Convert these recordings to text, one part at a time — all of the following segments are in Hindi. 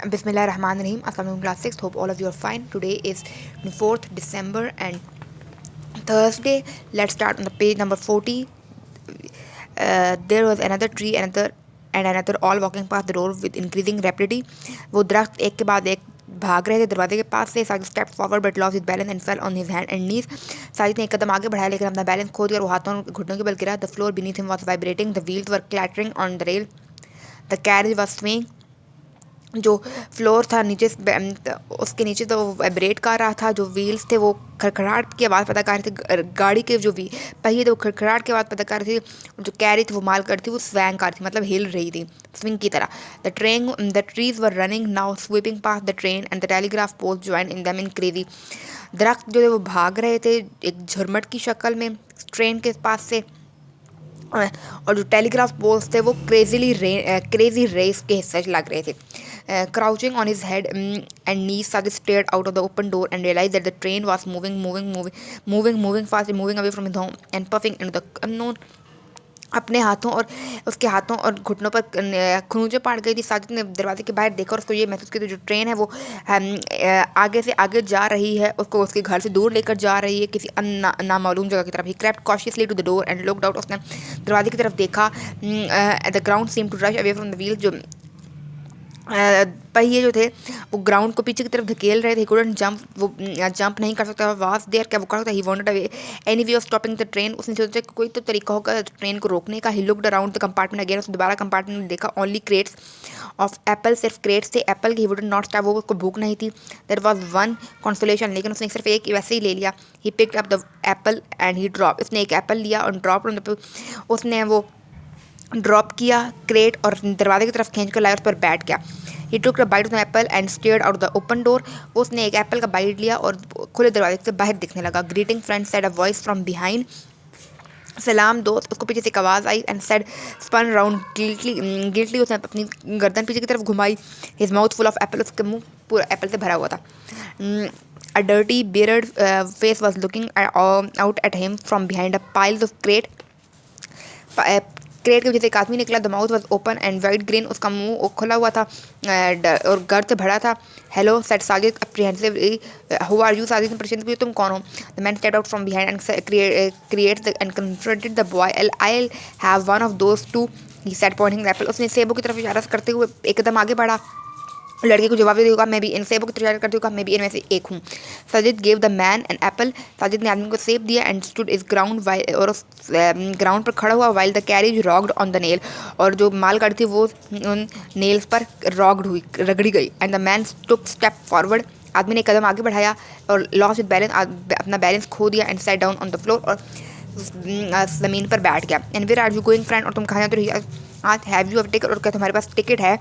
Bismillahirrahmanirrahim. Assalamualaikum class 6. Hope all of you are fine. Today is 4th December and Thursday. Let's start on the page number 40. There was another tree, another all walking past the door with increasing rapidity. वो दरख्त एक के बाद एक भाग रहे थे दरवाजे के पास से. Sajid step forward but lost his balance and fell on his hand and knees. Sajid ने एक कदम आगे बढ़ाया लेकिन अपना बैलेंस खो दिया और वो हाथों और घुटनों के बल गिरा. The floor beneath him was vibrating, the wheels were clattering on the rail, the carriage was swing. जो फ्लोर था नीचे उसके नीचे तो वो वाइब्रेट कर रहा था. जो व्हील्स थे वो खड़खड़ाहट की आवाज़ पैदा कर रहे थे. गाड़ी के जो पहिए थे वो खड़खड़ाहट की आवाज़ पैदा कर रही थी. जो कैरी थी वो माल कर थी वो स्वैंग कर रही थी, मतलब हिल रही थी स्विंग की तरह. The trees were running now sweeping past the train and the telegraph poles join in them in crazy. दरख्त जो थे वो भाग रहे थे एक झुरमट की शक्ल में ट्रेन के पास से. और जो टेलीग्राफ पोल्स थे वो क्रेजी रेस के हिस्से लग रहे थे. Crouching on his head and knees, Sajid stared out of the open door and realized that the train was moving fast, moving away from his home and puffing into the unknown. अपने हाथों और उसके हाथों और घुटनों पर खरूंजें पड़ गई थी. साजिद ने दरवाजे के बाहर देखा और उसको ये महसूस किया जो ट्रेन है वो आगे से आगे जा रही है, उसको उसके घर से दूर लेकर जा रही है किसी नामालूम जगह की तरफ. He crept cautiously to the door and looked out. उसने दरवाजे की तरफ देखा. The ground seem to rush away from the wheel. जो पहिए जो थे वो ग्राउंड को पीछे की तरफ धकेल रहे थे. कुडंट जंप, वो जंप नहीं कर सकता. वाज देयर, क्या वो कर सकता. He wanted away any way of stopping the train. उसने सोचा कि कोई तो तरीका होगा ट्रेन को रोकने का. He looked around the compartment again. उसने दोबारा कंपार्टमेंट में देखा. ओनली क्रेट्स ऑफ एप्पल, सिर्फ क्रेट्स थे एप्पल की. ही वुड नॉट स्टॉप, वो उसको भूख नहीं थी. देयर वाज वन कंसोलेशन, लेकिन उसने सिर्फ एक वैसे ही ले लिया. He picked up the apple and he drop. उसने एक एप्पल लिया और ड्रॉप. उसने वो ड्रॉप किया क्रेट और दरवाजे की तरफ खींच कर लाया, उस पर बैठ गया. He took a bite of the apple and stared out the open door. उसने एक एप्पल का बाइट लिया और खुले दरवाजे से बाहर दिखने लगा. Greeting friend said a voice from behind. सलाम दोस्त, उसको पीछे से एक आवाज़ आई. And said spun round guiltily. उसने अपनी गर्दन पीछे की तरफ घुमाई. His mouth full of apple, उसका मुंह पूरा एप्पल से भरा हुआ था. A dirty bearded face was looking out at him from behind a pile of crate के वजह से एक आदमी निकला. The mouth was open and white green. उसका मुंह खुला हुआ था और गर्द से भरा था. Hello said Sajid apprehensively. Who are you? Sajid ने प्रश्न किया, तुम कौन हो? The man stepped out from behind and confronted the boy. I have one of those too, he said pointing the apple. उसने सेबों की तरफ इशारा करते हुए एकदम आगे बढ़ा. लड़के को जवाब दे होगा, मैं भी इन सेबों की तैयारी करती हूँ, मैं भी इनमें से एक हूँ. Sajid gave the man an apple. Sajid ने आदमी को सेब दिया. एंड स्टूड इस ग्राउंड और उस ग्राउंड पर खड़ा हुआ. While the carriage rocked on the nail. और जो माल गाड़ी थी वो उन नेल्स पर रॉक्ड हुई, रगड़ी गई. And the man took step forward. आदमी ने कदम आगे बढ़ाया और लॉस्ट विद बैलेंस, अपना बैलेंस खो दिया. And sat down on the floor, और ज़मीन पर बैठ गया. And where are you going friend? और तुम कहाँ जाते हो? आज हैव यू टिकट? और क्या तुम्हारे पास टिकट है?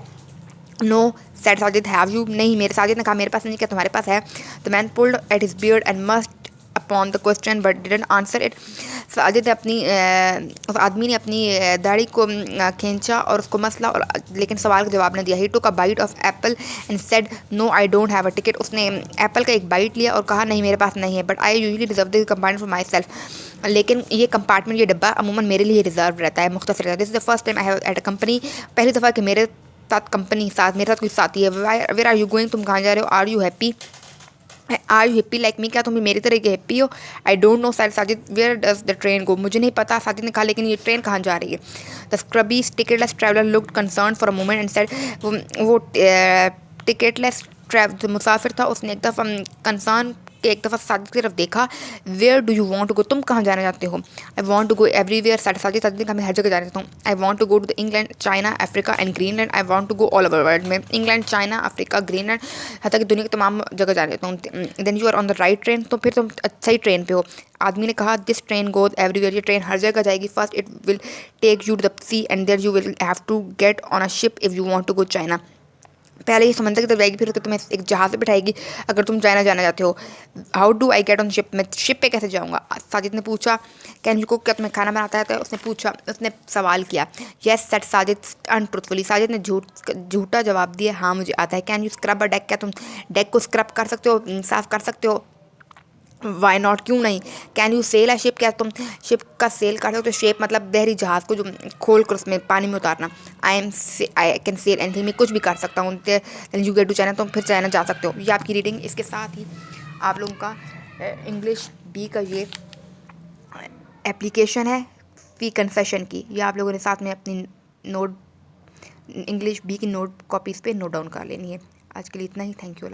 No said Sajid. Have you? नहीं, मेरे साजिद ने कहा मेरे पास नहीं. क्या तुम्हारे पास है? The man pulled at his beard and must upon the question but didn't answer it. Sajid ने उस आदमी ने अपनी दाढ़ी को खींचा और उसको मसला, और लेकिन सवाल का जवाब नहीं दिया. He took a bite of apple and said no I don't have a ticket. उसने एप्पल का एक बाइट लिया और कहा नहीं मेरे पास नहीं है. But I usually reserve this compartment for my self. लेकिन ये कंपार्टमेंट, ये डब्बा अमूमन मेरे लिए रिजर्व रहता है, मुख्तसर रहता है. This is the first time I have at a company. पहली दफ़ा कि मेरे साथ कंपनी, साथ मेरे साथ कोई साथी है. Where are you going? तुम कहाँ जा रहे हो? Are you happy like me? क्या तुम भी मेरी तरह के हैप्पी हो? I don't know said Sajid. Where does the train go? मुझे नहीं पता, साजिद ने कहा, लेकिन ये ट्रेन कहाँ जा रही है? The scrubby ticketless traveller looked concern for a moment and said. वो टिकटलेस जो मुसाफिर था उसने एक दफ़ा कंसर्न के एक दफ़ा साजिद की तरफ देखा. Where do you want to go? तुम कहाँ जाना चाहते हो? I want to go everywhere. Sajid ने कहा मैं हर जगह जाना चाहता हूँ. I want to go to the England, China, Africa and Greenland. I want to go all over world. में इंग्लैंड, चाइना, अफ्रीका, ग्रीनलैंड, हत्ता कि दुनिया की तमाम जगह जाना चाहता हूँ. Then you are on the right train. तो फिर तुम सही ट्रेन पे हो. आदमी ने कहा दिस ट्रेन गोज एवरीवेयर. ये ट्रेन हर जगह जाएगी. First it will take you to the sea and there you will have to get on a ship if you want to go China. पहले ये समंदर की तरफ जाएगी, फिर उसके तुम्हें एक जहाज़ पे बिठाएगी अगर तुम चाइना जाना चाहते हो. How do I get on ship? मैं शिप पे कैसे जाऊँगा? साजिद ने पूछा. Can you cook? क्या तुम्हें खाना बनाता है? तो उसने सवाल किया. Yes said Sajid untruthfully. Sajid ने झूठा जवाब दिया, हाँ मुझे आता है. Can you scrub a deck? क्या तुम डेक को स्क्रब कर सकते हो, साफ़ कर सकते हो? वाई नॉट, क्यों नहीं। Can you sell a ship, क्या तुम शिप का सेल कर सकते हो। शेप मतलब बहरी जहाज़ को जो खोल कर उसमें पानी में उतारना। आई कैन सेल एनीथिंग, मैं कुछ भी कर सकता हूँ। यू गेट टू चाइना, तुम फिर चाइना जा सकते हो। ये आपकी रीडिंग। इसके साथ ही आप लोगों का इंग्लिश बी का ये एप्लीकेशन है फी कन्फेशन की, ये आप लोगों ने साथ में अपनी नोट इंग्लिश बी की नोट कॉपीज़ पे नोट डाउन कर लेनी है। आज के लिए इतना ही। Thank you.